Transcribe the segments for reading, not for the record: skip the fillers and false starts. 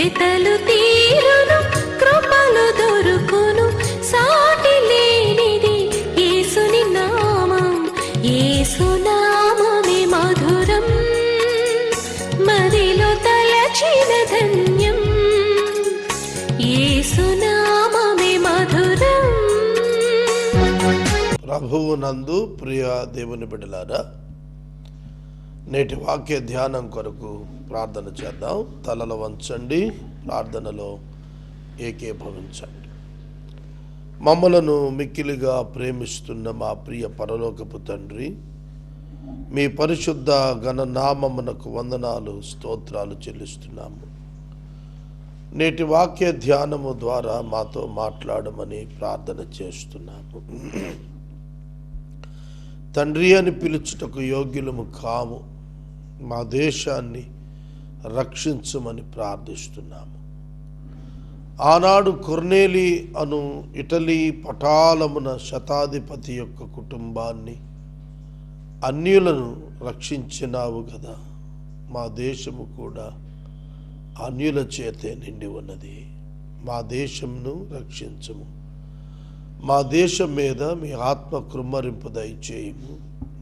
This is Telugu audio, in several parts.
వెతలు తీరును, కృపలు దొరుకును, సాటి లేనిది యేసుని నామం. యేసునామమే మధురం, మదిలో తలచిన ధన్యం. యేసునామమే మధురం. ప్రభువు నందు ప్రియ దేవుని బిడ్డలారా, నేటి వాక్య ధ్యానం కొరకు ప్రార్థన చేద్దాం. తలలు వంచండి, ప్రార్థనలో ఏకీభవించండి. మమ్మలను మిక్కిలిగా ప్రేమిస్తున్న మా ప్రియ పరలోకపు తండ్రి, మీ పరిశుద్ధ ఘననామమునకు వందనాలు, స్తోత్రాలు చెల్లిస్తున్నాము. నేటి వాక్య ధ్యానము ద్వారా మాతో మాట్లాడమని ప్రార్థన చేస్తున్నాము. తండ్రి అని పిలుచుటకు యోగ్యులము కాము, మా దేశాన్ని రక్షించమని ప్రార్థిస్తున్నాము. ఆనాడు కొర్నేలి అను ఇటలీ పటాలమున శతాధిపతి యొక్క కుటుంబాన్ని, అన్యులను రక్షించినావు కదా. మా దేశము కూడా అన్యుల చేతే నిండి ఉన్నది. మా దేశమును రక్షించము. మా దేశం మీద మీ ఆత్మ కృమ్మరింపు దయచేయము.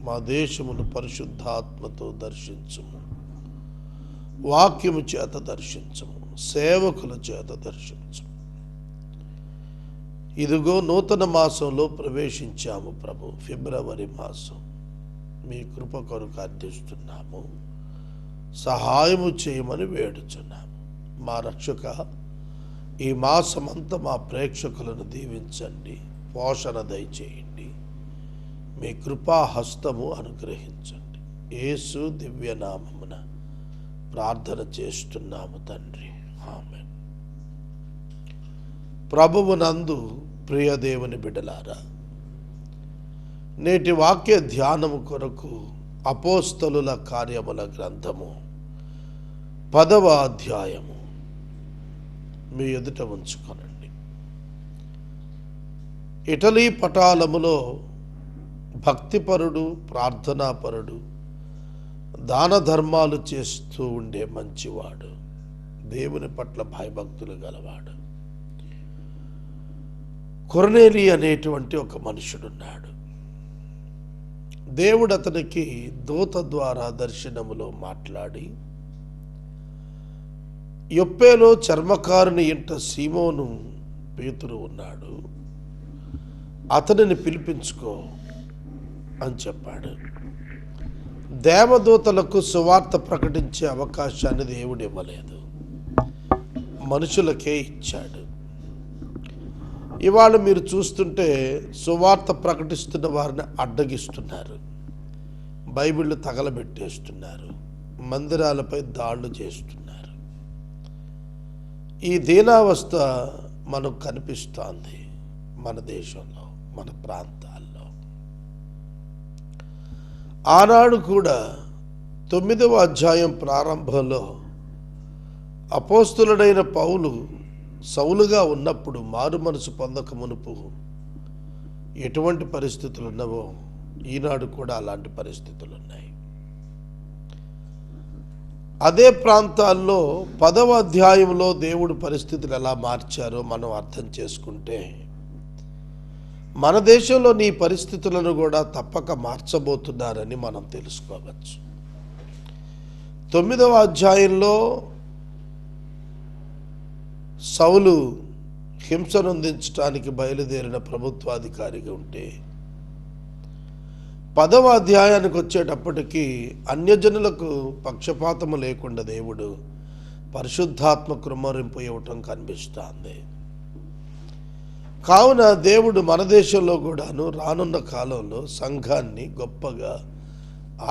మా దేశమును పరిశుద్ధాత్మతో దర్శించము. వాక్యము చేత దర్శించము. సేవకుల చేత దర్శించము. ఇదిగో నూతన మాసంలో ప్రవేశించాము ప్రభు, ఫిబ్రవరి మాసం. మీ కృప కొరకు అర్థిస్తున్నాము. సహాయము చేయమని వేడుచున్నాము. మా రక్షక, ఈ మాసమంతా మా ప్రేక్షకులను దీవించండి, పోషణ దయచేయండి, మీ కృపా హస్తము అనుగ్రహించండి. యేసు దివ్యనామమున ప్రార్థన చేస్తున్నాము తండ్రి, ఆమేన్. ప్రభువు నందు ప్రియ దేవుని బిడ్డలారా, నేటి వాక్య ధ్యానము కొరకు అపోస్తలుల కార్యముల గ్రంథము 10వ అధ్యాయము మీ ఎదుట ఉంచుకోనండి. ఇటలీ పటాలములో భక్తిపరుడు, ప్రార్థనాపరుడు, దాన ధర్మాలు చేస్తూ ఉండే మంచివాడు, దేవుని పట్ల భయభక్తులు గలవాడు కొర్నేలి అనేటువంటి ఒక మనుషుడున్నాడు. దేవుడు అతనికి దూత ద్వారా దర్శనములో మాట్లాడి, యొప్పేలో చర్మకారుని ఇంట సీమోను పేతురు ఉన్నాడు, అతనిని పిలిపించుకో అని చెప్పాడు. దేవదూతలకు సువార్త ప్రకటించే అవకాశాన్ని దేవుడు ఇవ్వలేదు, మనుషులకే ఇచ్చాడు. ఇవాళ మీరు చూస్తుంటే సువార్త ప్రకటిస్తున్న వారిని అడ్డగిస్తున్నారు, బైబిళ్ళు తగలబెట్టేస్తున్నారు, మందిరాలపై దాడులు చేస్తున్నారు. ఈ దీనావస్థ మనకు కనిపిస్తోంది మన దేశంలో, మన ప్రాంతాల్లో. ఆనాడు కూడా 9వ అధ్యాయం ప్రారంభంలో అపోస్తులుడైన పౌలు సౌలుగా ఉన్నప్పుడు, మారు మనసు పొందక మునుపు ఎటువంటి పరిస్థితులు ఉన్నవో ఈనాడు కూడా అలాంటి పరిస్థితులు ఉన్నాయి. అదే ప్రాంతాల్లో 10వ అధ్యాయంలో దేవుడు పరిస్థితులు ఎలా మార్చారో మనం అర్థం చేసుకుంటే, మన దేశంలో నీ పరిస్థితులను కూడా తప్పక మార్చబోతున్నారని మనం తెలుసుకోవచ్చు. 9వ అధ్యాయంలో సౌలు హింసనొందించడానికి బయలుదేరిన ప్రభుత్వాధికారిగా ఉంటే, 10వ అధ్యాయానికి వచ్చేటప్పటికి అన్యజనులకు పక్షపాతము లేకుండా దేవుడు పరిశుద్ధాత్మ కృమ్మరింపు ఇవ్వటం కనిపిస్తుంది. కావున దేవుడు మన దేశంలో కూడాను రానున్న కాలంలో సంఘాన్ని గొప్పగా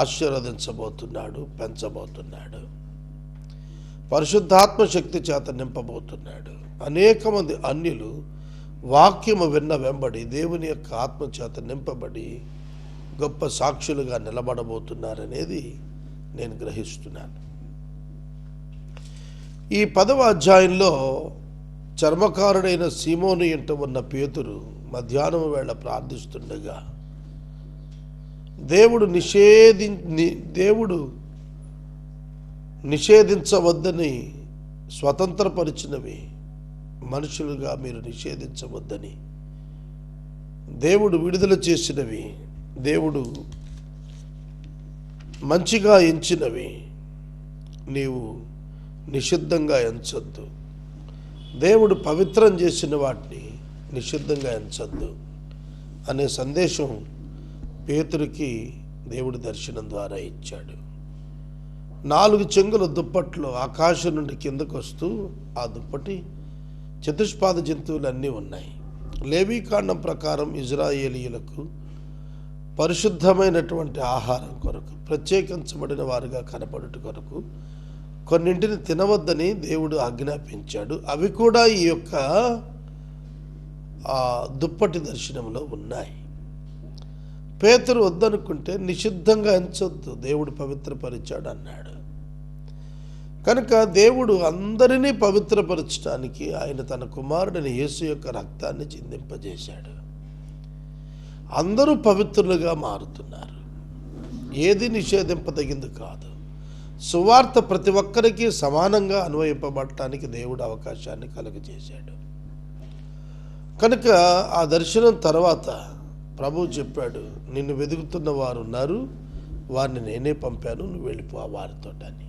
ఆశీర్వదించబోతున్నాడు, పెంచబోతున్నాడు, పరిశుద్ధాత్మ శక్తి చేత నింపబోతున్నాడు. అనేక మంది అన్యులు వాక్యము విన్న వెంబడి దేవుని యొక్క ఆత్మ చేత నింపబడి గొప్ప సాక్షులుగా నిలబడబోతున్నారనేది నేను గ్రహిస్తున్నాను. ఈ 10వ అధ్యాయంలో చర్మకారుడైన సీమోను ఇంట ఉన్న పేతురు మధ్యాహ్నం వేళ ప్రార్థిస్తుండగా దేవుడు నిషేధించవద్దని స్వతంత్రపరిచినవి మనుషులుగా మీరు నిషేధించవద్దని, దేవుడు విడుదల చేసినవి, దేవుడు మంచిగా ఎంచినవి నీవు నిషిద్ధంగా ఎంచొద్దు. దేవుడు పవిత్రం చేసిన వాటిని నిషిద్ధంగా ఎంచొద్దు అనే సందేశం పేతురుకి దేవుడు దర్శనం ద్వారా ఇచ్చాడు. 4 చెంగుల దుప్పట్లు ఆకాశం నుండి కిందకు వస్తూ, ఆ దుప్పటి చతుష్పాద జంతువులు అన్నీ ఉన్నాయి. లేవీకాండం ప్రకారం ఇజ్రాయేలీయులకు పరిశుద్ధమైనటువంటి ఆహారం కొరకు, ప్రత్యేకించబడిన వారుగా కనపడుట కొరకు కొన్నింటిని తినవద్దని దేవుడు ఆజ్ఞాపించాడు. అవి కూడా ఈ యొక్క దుప్పటి దర్శనంలో ఉన్నాయి. పేతురు వద్దనుకుంటే నిషిద్ధంగా ఎంచొద్దు, దేవుడు పవిత్రపరిచాడు అన్నాడు. కనుక దేవుడు అందరినీ పవిత్రపరచడానికి ఆయన తన కుమారుడిని యేసు యొక్క రక్తాన్ని చిందింపజేశాడు. అందరూ పవిత్రులుగా మారుతున్నారు. ఏది నిషేధింపదగింది కాదు. సువార్త ప్రతి ఒక్కరికి సమానంగా అన్వయింపబడటానికి దేవుడు అవకాశాన్ని కలుగజేశాడు. కనుక ఆ దర్శనం తర్వాత ప్రభువు చెప్పాడు, నిన్ను వెతుకుతున్న వారు ఉన్నారు, వారిని నేనే పంపాను, నువ్వు వెళ్ళిపో వారితో అని.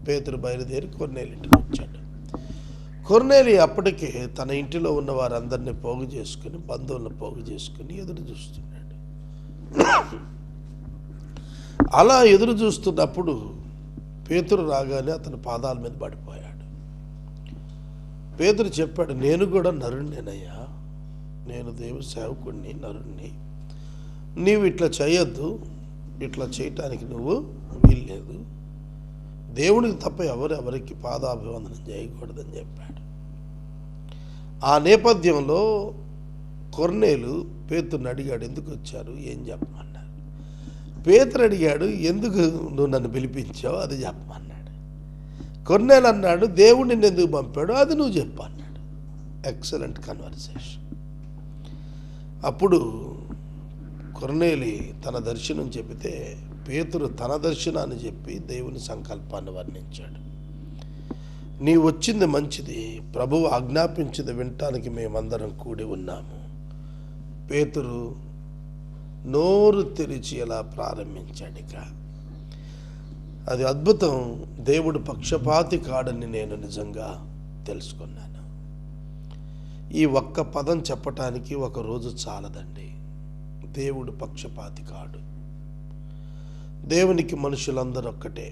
పేతురు బయలుదేరి కొర్నేలి ఇంటికి వచ్చాడు. కొర్నేలి అప్పటికే తన ఇంటిలో ఉన్న వారందరినీ పోగు చేసుకుని, బంధువులను పోగు చేసుకుని ఎదురు చూస్తున్నాడు. అలా ఎదురు చూస్తున్నప్పుడు పేతురు రాగానే అతని పాదాల మీద పడిపోయాడు. పేతురు చెప్పాడు, నేను కూడా నరుణ్ణేనయ్యా, నేను దేవుని సేవకుడిని, నరుణ్ణి. నీవు ఇట్లా చేయొద్దు, ఇట్లా చేయటానికి నువ్వు వీల్లేదు. దేవునికి తప్ప ఎవరికి పాదాభివందనం చేయకూడదని చెప్పాడు. ఆ నేపథ్యంలో కొర్నేలు పేతురుని అడిగాడు, ఎందుకు వచ్చారు, ఏం చెప్పమన్నాడు. పేతురు అడిగాడు, ఎందుకు నువ్వు నన్ను పిలిపించావు అది చెప్పమన్నాడు. కొర్నేలు అన్నాడు, దేవుడు నిన్ను ఎందుకు పంపాడు అది నువ్వు చెప్పు అన్నాడు. Excellent conversation. అప్పుడు కొర్నేలి తన దర్శనం చెబితే పేతురు తన దర్శనాన్ని చెప్పి దేవుని సంకల్పాన్ని వర్ణించాడు. నీ వచ్చింది మంచిది, ప్రభువు ఆజ్ఞాపించింది వినటానికి మేమందరం కూడి ఉన్నాము. పేతురు నోరు తెరిచి ఎలా ప్రారంభించాడు. ఇక అది అద్భుతం. దేవుడు పక్షపాతి కాడని నేను నిజంగా తెలుసుకున్నాను. ఈ ఒక్క పదం చెప్పటానికి ఒక రోజు చాలదండి. దేవుడు పక్షపాతి కాడు. దేవునికి మనుషులందరూ ఒక్కటే.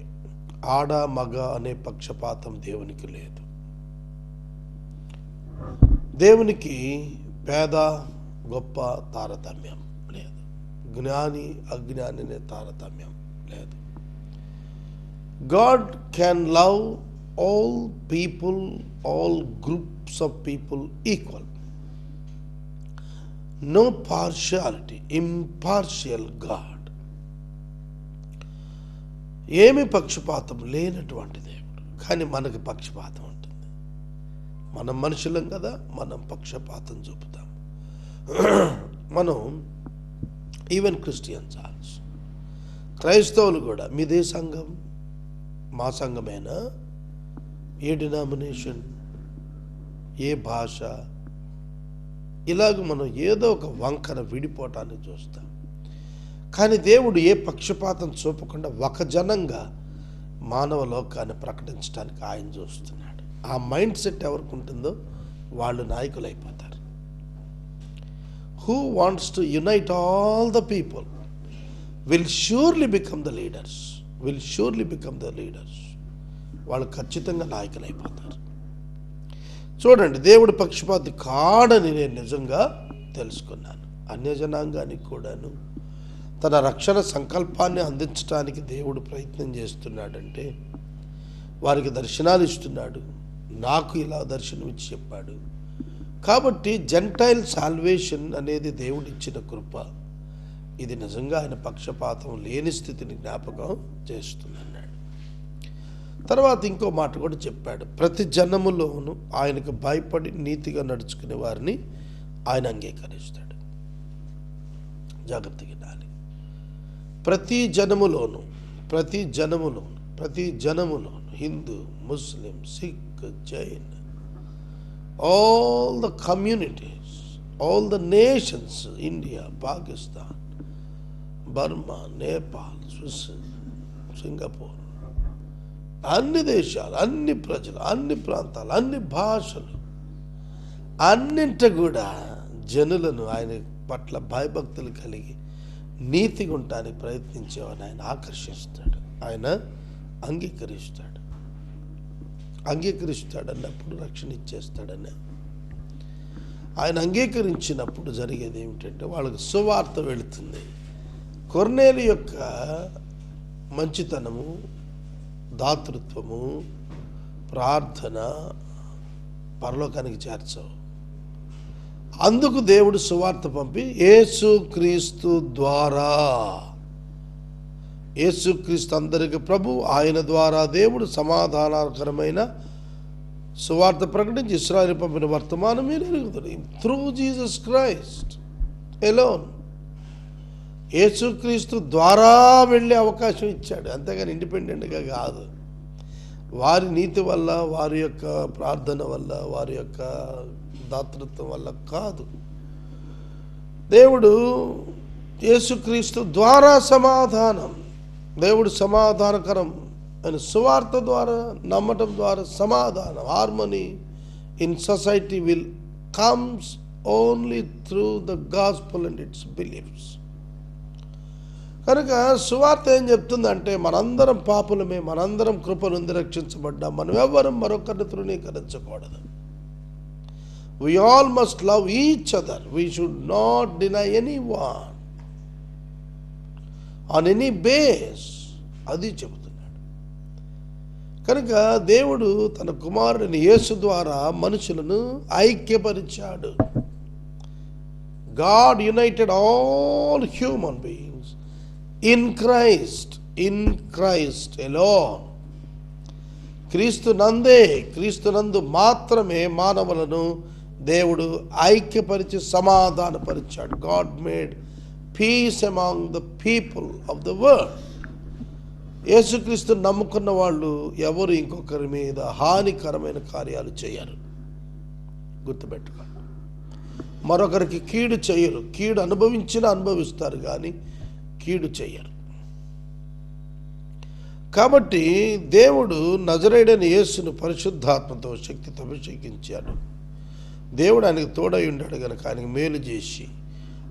ఆడ మగ అనే పక్షపాతం దేవునికి లేదు. దేవునికి పేద గొప్ప తారతమ్యం లేదు. జ్ఞాని అజ్ఞాని అనే తారతమ్యం లేదు. God can love all people, all groups of people equal. No partiality, impartial God. ఏమి పక్షపాతం లేనటువంటి దేవుడు. కానీ మనకి పక్షపాతం ఉంటుంది. మనం మనుషులం కదా, మనం పక్షపాతం చూపుతాం. మనం ఈవెన్ క్రిస్టియన్స్ ఆల్సో, క్రైస్తవులు కూడా, మీదే సంఘం, మా సంఘమేనా, ఏ డినామినేషన్, ఏ భాష, ఇలాగ మనం ఏదో ఒక వంకర విడిపోవటాన్ని చూస్తాం. కానీ దేవుడు ఏ పక్షపాతం చూపకుండా ఒక జనంగా మానవ లోకాన్ని ప్రకటించడానికి ఆయన చూస్తున్నాడు. ఆ మైండ్ సెట్ ఎవరికి ఉంటుందో వాళ్ళు నాయకులు అయిపోతారు. Who wants to unite all the people will surely become the leaders, వాళ్ళు ఖచ్చితంగా నాయకులు అయిపోతారు. చూడండి, దేవుడు పక్షపాతి కాడని నేను నిజంగా తెలుసుకున్నాను. అన్యజనాంగానికి కూడాను తన రక్షణ సంకల్పాన్ని అందించడానికి దేవుడు ప్రయత్నం చేస్తున్నాడంటే వారికి దర్శనాలు ఇస్తున్నాడు. నాకు ఇలా దర్శనం ఇచ్చి చెప్పాడు. కాబట్టి జెంటైల్ సాల్వేషన్ అనేది దేవుడిచ్చిన కృప. ఇది నిజంగా ఆయన పక్షపాతం లేని స్థితిని జ్ఞాపకం చేస్తుందన్నాడు. తర్వాత ఇంకో మాట కూడా చెప్పాడు, ప్రతి జనములోను ఆయనకు భయపడి నీతిగా నడుచుకునే వారిని ఆయన అంగీకరిస్తాడు. జాగ్రత్తగా వినాలి. ప్రతి జనములోను ప్రతి జనములో, Hindu, Muslim, Sikh, Jain, all the communities, all the nations, India, Pakistan, Burma, Nepal, Swiss, Singapore, అన్ని దేశాలు, అన్ని ప్రజలు, అన్ని ప్రాంతాలు, అన్ని భాషలు, అన్నింట కూడా జనులను ఆయన పట్ల భయభక్తులు కలిగి నీతిగా ఉండటానికి ప్రయత్నించేవాడిని ఆయన ఆకర్షిస్తాడు, ఆయన అంగీకరిస్తాడు అన్నప్పుడు రక్షణ ఇచ్చేస్తాడని. ఆయన అంగీకరించినప్పుడు జరిగేది ఏమిటంటే వాళ్ళకి సువార్త వెళుతుంది. కొర్నేలి యొక్క మంచితనము, దాతృత్వము, ప్రార్థన పరలోకానికి చేర్చవు. అందుకు దేవుడు సువార్త పంపి యేసుక్రీస్తు ద్వారా, యేసుక్రీస్తు అందరికి ప్రభు, ఆయన ద్వారా దేవుడు సమాధానకరమైన సువార్త ప్రకటించి ఇశ్రాయేలు పంపిన వర్తమానం మీరు ఎరుగుతుంది. త్రూ జీసస్ క్రైస్ట్ ఎలోన్, యేసుక్రీస్తు ద్వారా వెళ్ళే అవకాశం ఇచ్చాడు, అంతేగాని ఇండిపెండెంట్గా కాదు. వారి నీతి వల్ల, వారి యొక్క ప్రార్థన వల్ల, వారి యొక్క దాతృత్వం వల్ల కాదు. దేవుడు యేసుక్రీస్తు ద్వారా సమాధానం, దేవుడు సమాధానకరం అని సువార్త ద్వారా నమ్మటం ద్వారా సమాధానం, harmony in society will comes only through the gospel and it's beliefs. కనుక సువార్త ఏం చెప్తుందంటే మనందరం పాపులమే, మనందరం కృప నుండి రక్షించబడ్డాం, మనం ఎవ్వరం మరొకరిని తృణీకరించకూడదు. We all must love each other. We should not deny anyone on any base. అది చెబుతున్నాడు. కనుక దేవుడు తన కుమారుడిని యేసు ద్వారా మనుషులను ఐక్యపరిచాడు. God united all human beings in Christ alone. క్రీస్తునందు మాత్రమే మానవులను దేవుడు ఐక్యపరిచి సమాధానపరిచాడు. God made peace among the people of the world. యేసుక్రీస్తు నమ్ముకున్న వాళ్ళు ఎవరు ఇంకొకరి మీద హానికరమైన కార్యాలు చేయరు, గుర్తుపెట్టుకోండి. మరొకరికి కీడు చేయరు, కీడు అనుభవిస్తారు కానీ కీడు చేయరు. కాబట్టి దేవుడు నజరేయుడైన యేసును పరిశుద్ధాత్మతో శక్తితో అభిషేకించాడు. దేవుడు ఆయనకు తోడై ఉన్నాడు కనుక ఆయనకు మేలు చేసి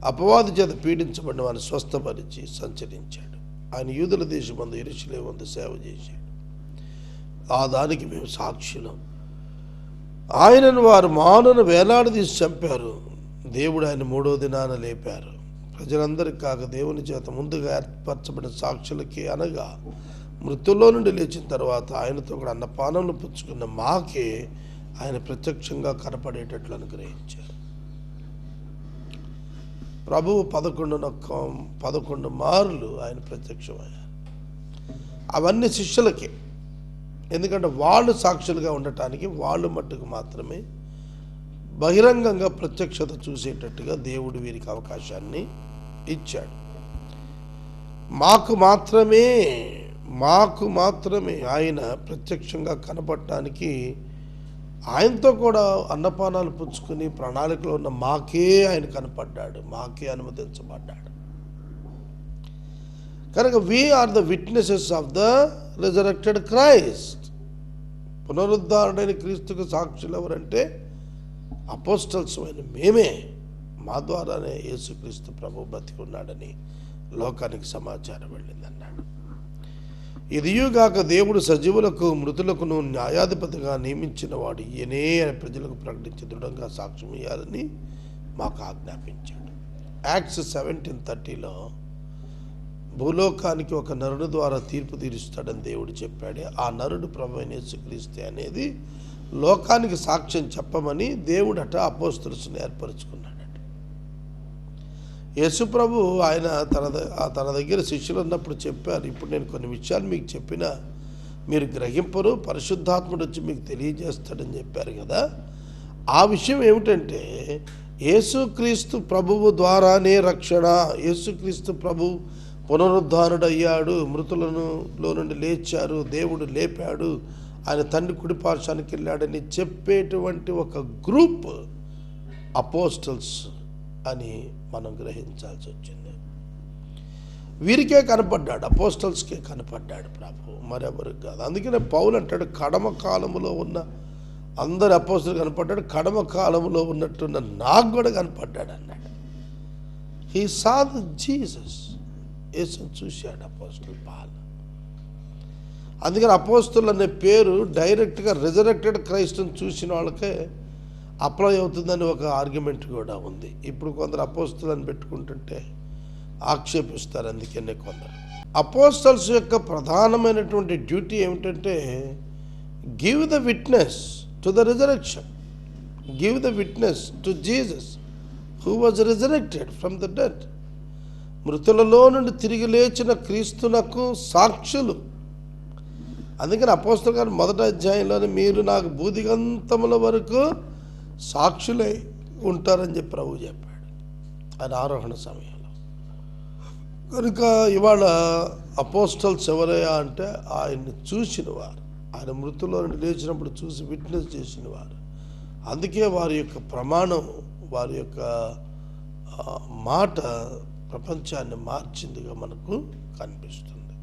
అపవాది చేత పీడించబడిన వారిని స్వస్థపరిచి సంచరించాడు. ఆయన యూదుల దేశమందు యెరూషలేమందు సేవ చేశాడు. ఆ దానికి మేము సాక్షులం. ఆయనను వారు మానును వేలాడదీసి చంపారు, దేవుడు ఆయన 3వ దినాన లేపారు. ప్రజలందరికీ కాక దేవుని చేత ముందుగా ఏర్పరచబడిన సాక్షులకి, అనగా మృతుల్లో నుండి లేచిన తర్వాత ఆయనతో కూడా అన్నపానములు పుచ్చుకున్న మాకే ఆయన ప్రత్యక్షంగా కనపడేటట్లు అనుగ్రహించారు. ప్రభువు 11 మార్లు ఆయన ప్రత్యక్షమయ్యారు. అవన్నీ శిష్యులకే, ఎందుకంటే వాళ్ళు సాక్షులుగా ఉండటానికి వాళ్ళు మట్టుకు మాత్రమే బహిరంగంగా ప్రత్యక్షత చూసేటట్టుగా దేవుడు వీరికి అవకాశాన్ని ఇచ్చాడు. మాకు మాత్రమే ఆయన ప్రత్యక్షంగా కనపడటానికి ఆయనతో కూడా అన్నపానాలు పుచ్చుకుని ప్రణాళికలో ఉన్న మాకే ఆయన కనపడ్డాడు, మాకే అనుమతించబడ్డాడు. కనుక we are the witnesses of the resurrected Christ. పునరుద్ధారుడైన క్రీస్తుకు సాక్షులు ఎవరంటే అపోస్టల్స్ అయిన మేమే. మా ద్వారానే యేసుక్రీస్తు ప్రభు బ్రతికున్నాడని లోకానికి సమాచారం వెళ్ళిందన్నాడు. ఇదియుగాక దేవుడు సజీవులకు మృతులకును న్యాయాధిపతిగా నియమించిన వాడు ఈయనే అని ప్రజలకు ప్రకటించి దృఢంగా సాక్ష్యం ఇవ్వాలని మాకు ఆజ్ఞాపించాడు. యాక్ట్స్ 17:30 భూలోకానికి ఒక నరుడు ద్వారా తీర్పు తీరుస్తాడని దేవుడు చెప్పాడే, ఆ నరుడు ప్రభువైన యేసుక్రీస్తే అనేది లోకానికి సాక్ష్యం చెప్పమని దేవుడట అపోస్తలులను ఏర్పరచుకున్నాడట. యేసు ప్రభు ఆయన తన దగ్గర శిష్యులు ఉన్నప్పుడు చెప్పారు, ఇప్పుడు నేను కొన్ని విషయాలు మీకు చెప్పినా మీరు గ్రహింపరు, పరిశుద్ధాత్ముడు వచ్చి మీకు తెలియజేస్తాడని చెప్పారు కదా. ఆ విషయం ఏమిటంటే యేసుక్రీస్తు ప్రభువు ద్వారానే రక్షణ. యేసుక్రీస్తు ప్రభు పునరుద్ధానుడయ్యాడు, మృతులలో నుండి లేచారు, దేవుడు లేపాడు, ఆయన తండ్రి కుడిపార్శ్వానికి వెళ్ళాడని చెప్పేటువంటి ఒక గ్రూప్ అపోస్టల్స్ అని మనం గ్రహించాల్సి వచ్చింది. వీరికే కనపడ్డాడు, అపోస్టల్స్కే కనపడ్డాడు ప్రభు, మరెవరికి కాదు. అందుకనే పౌలు అంటాడు, కడమ కాలంలో ఉన్న అందరు అపోస్తలు కనపడ్డాడు, కడమ కాలంలో ఉన్నట్టున్న నాకు కూడా కనపడ్డాడు అన్నాడు. హీ సా ద జీసస్, యేసుని చూశాడు అపోస్తలు పాల్. అందుకని అపోస్తలు అనే పేరు డైరెక్ట్గా రిజరెక్టెడ్ క్రైస్ట్ని చూసిన వాళ్ళకే అప్లై అవుతుందని ఒక ఆర్గ్యుమెంట్ కూడా ఉంది. ఇప్పుడు కొందరు అపోస్తలని పెట్టుకుంటుంటే ఆక్షేపిస్తారు. అందుకనే కొందరు అపోస్తల్స్ యొక్క ప్రధానమైనటువంటి డ్యూటీ ఏమిటంటే give the witness to the resurrection, give the witness to Jesus who was resurrected from the dead. మృతులలో నుండి తిరిగి లేచిన క్రీస్తునకు సాక్షులు. అందుకని అపోస్తలు గారు మొదటి అధ్యాయంలోనే మీరు నాకు భూదిగంతముల వరకు సాక్షులై ఉంటారని చెప్పి ప్రభు చెప్పాడు ఆయన ఆరోహణ సమయంలో. కనుక ఇవాళ అపోస్టల్స్ ఎవరయ్యా అంటే ఆయన్ని చూసిన వారు, ఆయన మృతుల్లో నుండి లేచినప్పుడు చూసి విట్నెస్ చేసిన వారు. అందుకే వారి యొక్క ప్రమాణం, వారి యొక్క మాట ప్రపంచాన్ని మార్చిందిగా మనకు కనిపిస్తుంది.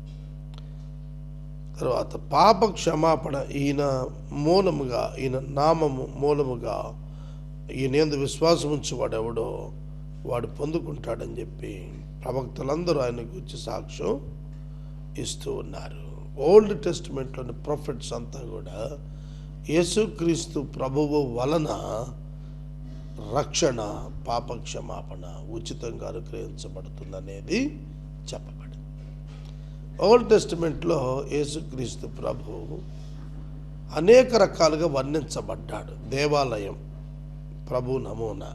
తర్వాత పాప క్షమాపణ ఈయన మూలముగా, ఈయన నామము మూలముగా ఈయన యందు విశ్వాసం ఉంచేవాడు ఎవడో వాడు పొందుకుంటాడని చెప్పి ప్రవక్తలందరూ ఆయన గురించి సాక్ష్యం ఇస్తూ ఉన్నారు. ఓల్డ్ టెస్టిమెంట్లోని ప్రొఫెట్స్ అంతా కూడా యేసుక్రీస్తు ప్రభువు వలన రక్షణ, పాప క్షమాపణ ఉచితంగా అనుగ్రహించబడుతుందనేది చెప్పబడింది. ఓల్డ్ టెస్టిమెంట్లో యేసుక్రీస్తు ప్రభువు అనేక రకాలుగా వర్ణించబడ్డాడు. దేవాలయం ప్రభు నమూనా,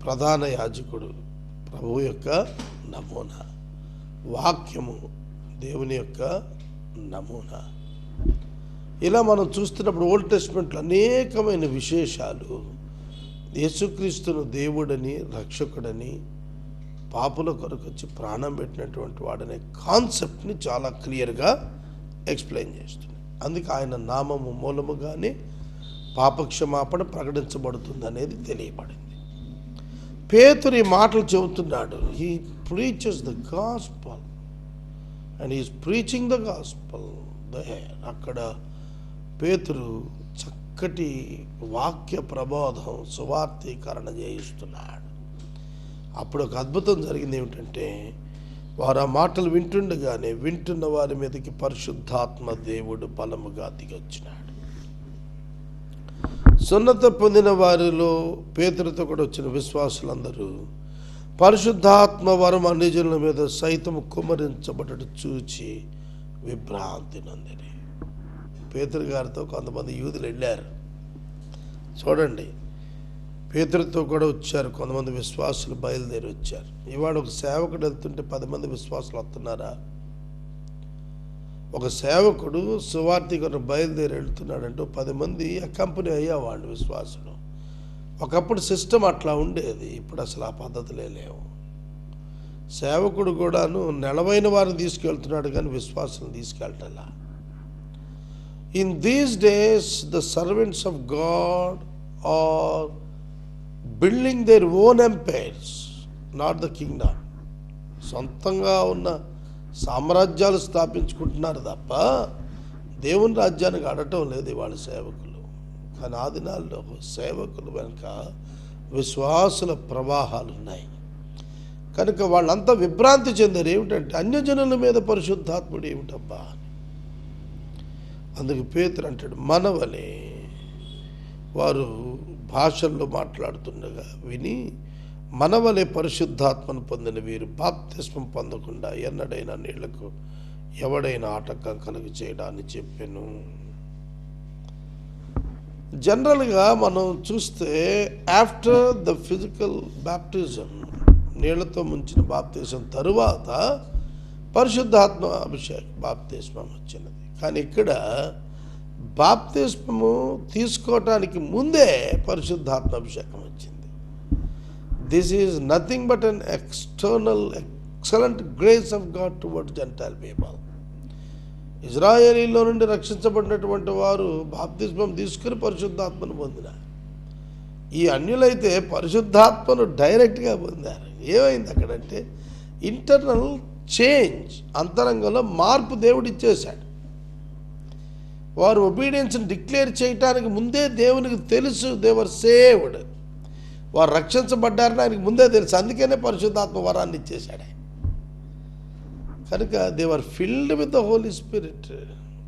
ప్రధాన యాజకుడు ప్రభు యొక్క నమూనా, వాక్యము దేవుని యొక్క నమూనా. ఇలా మనం చూస్తున్నప్పుడు ఓల్డ్ టెస్టిమెంట్లో అనేకమైన విశేషాలు యేసుక్రీస్తును దేవుడని, రక్షకుడని, పాపుల కొరకు వచ్చి ప్రాణం పెట్టినటువంటి వాడనే కాన్సెప్ట్ని చాలా క్లియర్గా ఎక్స్ప్లెయిన్ చేస్తుంది. అందుకే ఆయన నామము మూలముగానే పాపక్షమాపణ ప్రకటించబడుతుంది అనేది తెలియబడింది. పేతురు ఈ మాటలు చెబుతున్నాడు. He preaches the gospel and is preaching the gospel there. అక్కడ పేతురు చక్కటి వాక్య ప్రబోధం, సువార్తీకరణ చేయిస్తున్నాడు. అప్పుడు ఒక అద్భుతం జరిగింది. ఏమిటంటే వారు ఆ మాటలు వింటుండగానే వింటున్న వారి మీదకి పరిశుద్ధాత్మ దేవుడు బలముగా దిగొచ్చినాడు. సున్నత పొందిన వారిలో పేతురుతో కూడా వచ్చిన విశ్వాసులందరూ పరిశుద్ధాత్మ వరం అన్ని జనుల మీద సైతం కుమ్మరించబడట చూచి విభ్రాంతి నొందిరి. పేతురు గారితో కొంతమంది యూదులు వెళ్ళారు. చూడండి, పేతురుతో కూడా వచ్చారు కొంతమంది విశ్వాసులు, బయలుదేరి వచ్చారు. ఇవాళ ఒక సేవకుడు వెళ్తుంటే 10 మంది విశ్వాసులు వస్తున్నారా? ఒక సేవకుడు సువార్తికను బయలుదేరి వెళ్తున్నాడంటూ 10 మంది అకంపెనీ అయ్యేవాళ్ళు విశ్వాసులు. ఒకప్పుడు సిస్టమ్ అట్లా ఉండేది, ఇప్పుడు అసలు ఆ పద్ధతులే లేవు. సేవకుడు కూడాను నెలవైన వారిని తీసుకెళ్తున్నాడు కానీ విశ్వాసులను తీసుకెళ్ళటలా. In these days the servants of God are building their own empires, not the kingdom. సొంతంగా ఉన్న సామ్రాజ్యాలు స్థాపించుకుంటున్నారు తప్ప దేవుని రాజ్యానికి అడటం లేదు వాళ్ళ సేవకులు. కానీ ఆ దినాల్లో సేవకులు వెనుక విశ్వాసుల ప్రవాహాలు ఉన్నాయి. కనుక వాళ్ళంతా విభ్రాంతి చెందారు. ఏమిటంటే అన్యజనుల మీద పరిశుద్ధాత్ముడు ఏమిటబ్బా అని. అందుకు పేతురు అంటాడు, మనవలే వారు భాషల్లో మాట్లాడుతుండగా విని మనవలే పరిశుద్ధాత్మను పొందిన వీరు బాప్తిస్మం పొందకుండా ఎన్నడైనా నీళ్లకు ఎవడైనా ఆటంకం కలిగి చేయడాన్ని చెప్పాను. జనరల్గా మనం చూస్తే ఆఫ్టర్ ద ఫిజికల్ బాప్టిజం, నీళ్లతో ముంచిన బాప్తిజం తరువాత పరిశుద్ధాత్మ అభిషేకం బాప్తిస్మం వచ్చినది. కానీ ఇక్కడ బాప్తిస్మము తీసుకోవటానికి ముందే పరిశుద్ధాత్మ అభిషేకం వచ్చింది. This is nothing but an external excellent grace of God towards gentile people. ఇజ్రాయేలీలో నుండి రక్షించబడినటువంటి వారు బాప్తిస్మం తీసుకుని పరిశుద్ధాత్మను పొందినారు. ఈ అన్యులైతే పరిశుద్ధాత్మను డైరెక్ట్గా పొందారు. ఏమైంది అక్కడంటే ఇంటర్నల్ చేంజ్, అంతరంగంలో మార్పు దేవుడు ఇచ్చేశాడు. వారు ఒబీడియన్స్ని డిక్లేర్ చేయడానికి ముందే దేవునికి తెలుసు, దేవర్ సేవ్డ్, వారు రక్షించబడ్డారని ఆయనకు ముందే తెలుసు. అందుకనే పరిశుద్ధాత్మ వరాన్ని ఇచ్చేశాడు ఆయన. కనుక they were filled with the holy spirit,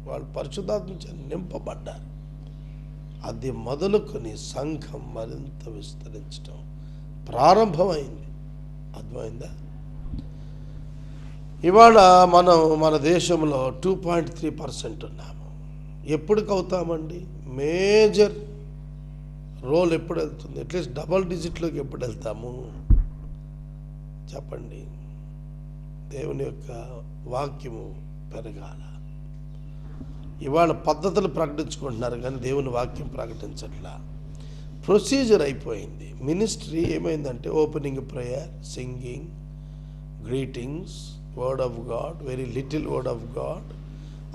వాళ్ళు పరిశుద్ధాత్మ నింపబడ్డారు. అది మొదలుకొని సంఘం మరింత విస్తరించడం ప్రారంభమైంది. అర్థమైందా? ఇవాళ మనం మన దేశంలో 2.3% ఉన్నాము. ఎప్పటికి అవుతామండి? మేజర్ రోల్ ఎప్పుడు వెళ్తుంది? అట్లీస్ట్ డబల్ డిజిట్లోకి ఎప్పుడు వెళ్తాము చెప్పండి? దేవుని యొక్క వాక్యము పెరగాల. ఇవాళ పద్ధతులు ప్రకటించుకుంటున్నారు కానీ దేవుని వాక్యం ప్రకటించట్లా. ప్రొసీజర్ అయిపోయింది. మినిస్ట్రీ ఏమైందంటే opening prayer, singing, greetings, word of God, very little word of God.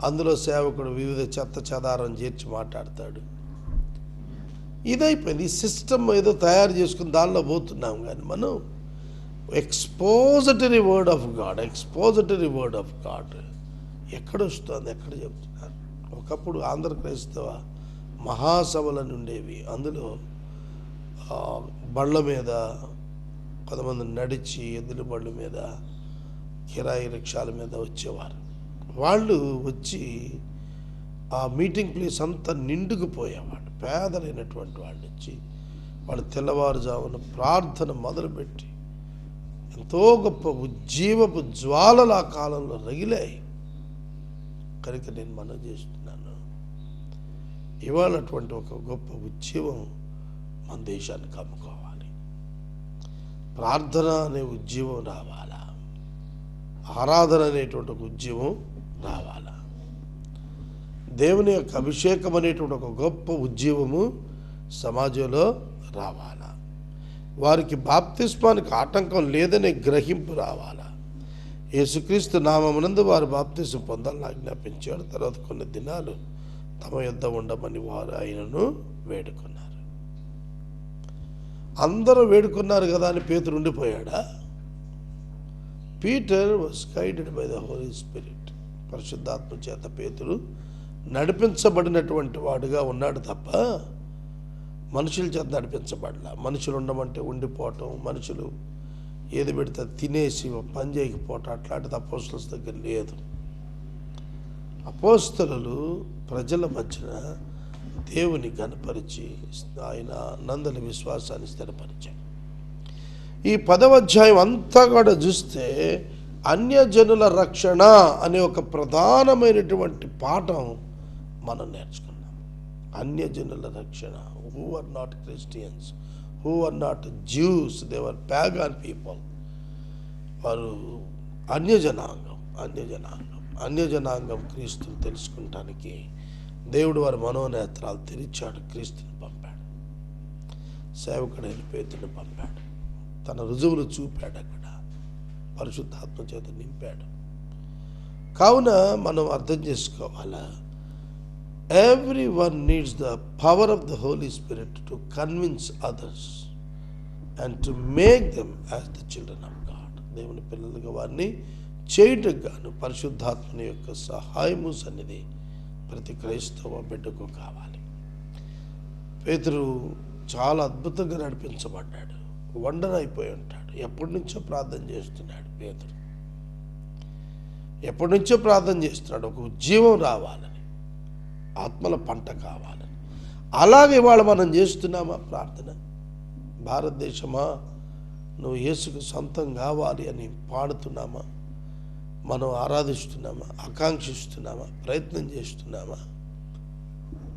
అందులో సేవకుడు వివిధ చెత్త చెదారం చేర్చి మాట్లాడతాడు. ఇదైపోయింది. ఈ సిస్టమ్ ఏదో తయారు చేసుకుని దానిలో పోతున్నాం కానీ మనం expository word of God, expository word of God ఎక్కడ వస్తుంది? ఎక్కడ చెప్తున్నారు? ఒకప్పుడు ఆంధ్ర క్రైస్తవ మహాసభలను ఉండేవి. అందులో బళ్ళ మీద కొంతమంది నడిచి, ఎద్దుల బళ్ళ మీద, కిరాయి రిక్షాల మీద వచ్చేవారు. వాళ్ళు వచ్చి ఆ మీటింగ్ ప్లేస్ అంతా నిండుకుపోయేవాడు. పేదలైనటువంటి వాళ్ళు వచ్చి వాళ్ళు తెల్లవారుజామున ప్రార్థన మొదలుపెట్టి ఎంతో గొప్ప ఉజ్జీవపు జ్వాలలు ఆ కాలంలో రగిలాయి. కనుక నేను మనం చేస్తున్నాను, ఇవాళ అటువంటి ఒక గొప్ప ఉజ్జీవం మన దేశానికి అమ్ముకోవాలి. ప్రార్థన అనే ఉజ్జీవం రావాలా, ఆరాధన అనేటువంటి ఒక ఉజ్జీవం రావాలా, దేవుని యొక్క అభిషేకం అనేటువంటి ఒక గొప్ప ఉజ్జీవము సమాజంలో రావాలా, వారికి బాప్తిస్మానికి ఆటంకం లేదనే గ్రహింపు రావాలా. యేసుక్రీస్తు నామమునందు వారు బాప్తిస్మం పొందాలని ఆజ్ఞాపించాడు. తర్వాత కొన్ని దినాలు తమ యొద్ద ఉండమని వారు ఆయనను వేడుకున్నారు. అందరూ వేడుకున్నారు కదా అని పేతురు ఉండిపోయాడా? Peter was guided by the holy spirit. పరిశుద్ధాత్మ చేత పేతురు నడిపించబడినటువంటి వాడుగా ఉన్నాడు తప్ప మనుషుల చేత నడిపించబడలా. మనుషులు ఉండమంటే ఉండిపోవటం, మనుషులు ఏది పెడితే తినేసి పని చేయకపోవటం అట్లాంటిది అపోస్తలుల దగ్గర లేదు. అపోస్తలులు ప్రజల మధ్యన దేవుని కనపరిచి ఆయన నందలి విశ్వాసాన్ని స్థిరపరిచారు. ఈ 10వ అధ్యాయం అంతా కూడా చూస్తే అన్యజనుల రక్షణ అనే ఒక ప్రధానమైనటువంటి పాఠం మనం నేర్చుకున్నాం. అన్యజనుల రక్షణ, who are not Christians, who are not Jews, they were pagan people. వారు అన్యజనాంగం క్రీస్తుని తెలుసుకుంటానికి దేవుడు వారి మనోనేత్రాలు తెరిచాడు. క్రీస్తుని పంపాడు, సేవకుడైన పేతుని పంపాడు, తన రుజువులు చూపాడు, అక్కడ పరిశుద్ధాత్మ చేత నింపాడు. కావున మనం అర్థం చేసుకోవాలా, everyone needs the power of the Holy Spirit to convince others and to make them as the children of God. దేవుని పిల్లలుగా వారిని చేయటకు గాను పరిశుద్ధాత్మని యొక్క సహాయము సన్నిధి ప్రతి క్రైస్తవ బిడ్డకు కావాలి. పేతురు చాలా అద్భుతంగా నడిపించబడ్డాడు. వండర్ అయిపోయి ఉంటాడు. ఎప్పటి నుంచో ప్రార్థన చేస్తున్నాడు పేతురు, ఎప్పటి నుంచో ప్రార్థన చేస్తున్నాడు. ఒక ఉజ్జీవం రావాలని, ఆత్మల పంట కావాలని. అలాగే ఇవాళ మనం చేస్తున్నామా ప్రార్థన? భారతదేశమా, నువ్వు యేసుకు సొంతం కావాలి అని పాడుతున్నామా? మనం ఆరాధిస్తున్నామా? ఆకాంక్షిస్తున్నామా? ప్రయత్నం చేస్తున్నామా?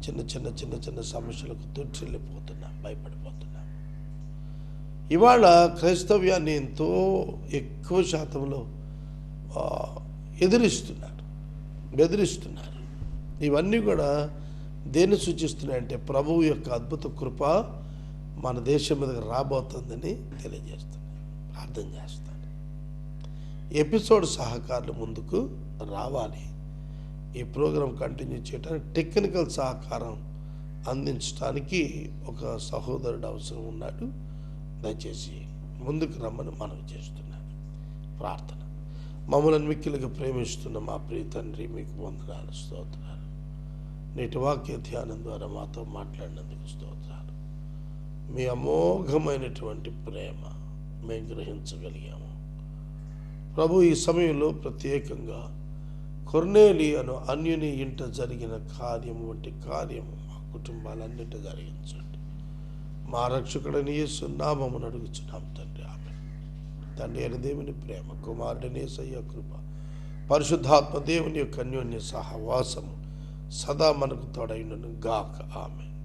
చిన్న చిన్న చిన్న చిన్న సమస్యలకు తొట్టిల్లిపోతున్నాం, భయపడిపోతున్నాం. ఇవాళ క్రైస్తవ్యాన్ని ఎంతో ఎక్కువ శాతంలో బెదిరిస్తున్నారు. ఇవన్నీ కూడా దేన్ని సూచిస్తున్నాయంటే ప్రభువు యొక్క అద్భుత కృప మన దేశం మీదకి రాబోతుందని తెలియజేస్తున్నాయి. ప్రార్థన చేస్తాను. ఎపిసోడ్ సహకారులు ముందుకు రావాలి. ఈ ప్రోగ్రాం కంటిన్యూ చేయడానికి టెక్నికల్ సహకారం అందించడానికి ఒక సహోదరుడు అవసరం ఉన్నాడు. దయచేసి ముందుకు రమ్మని మనవి చేస్తున్నాను. ప్రార్థన. మమ్మల్ని మిక్కిలిగా ప్రేమిస్తున్న మా ప్రియ తండ్రి, మీకు వందనాలు, స్తోత్రాలు. నేటి వాక్య ధ్యానం ద్వారా మాతో మాట్లాడినందుకు స్తోత్రాలు. మీ అమోఘమైనటువంటి ప్రేమ మేము గ్రహించగలిగాము ప్రభు. ఈ సమయంలో ప్రత్యేకంగా కొర్నేలి అను అన్యుని ఇంట జరిగిన కార్యము వంటి కార్యము మా కుటుంబాలన్నింటి జరిగించండి. మా రక్షకుడని యేసు నామమున అడుగుచున్నాం తండ్రి. ఆమేన్. తండ్రి అయిన దేవుని ప్రేమ, కుమారుడైన యేసయ్య కృప, పరిశుద్ధాత్మ దేవుని యొక్క అన్యోన్య సహవాసము సదా మనకు తోడైనను గాక. ఆమేన్.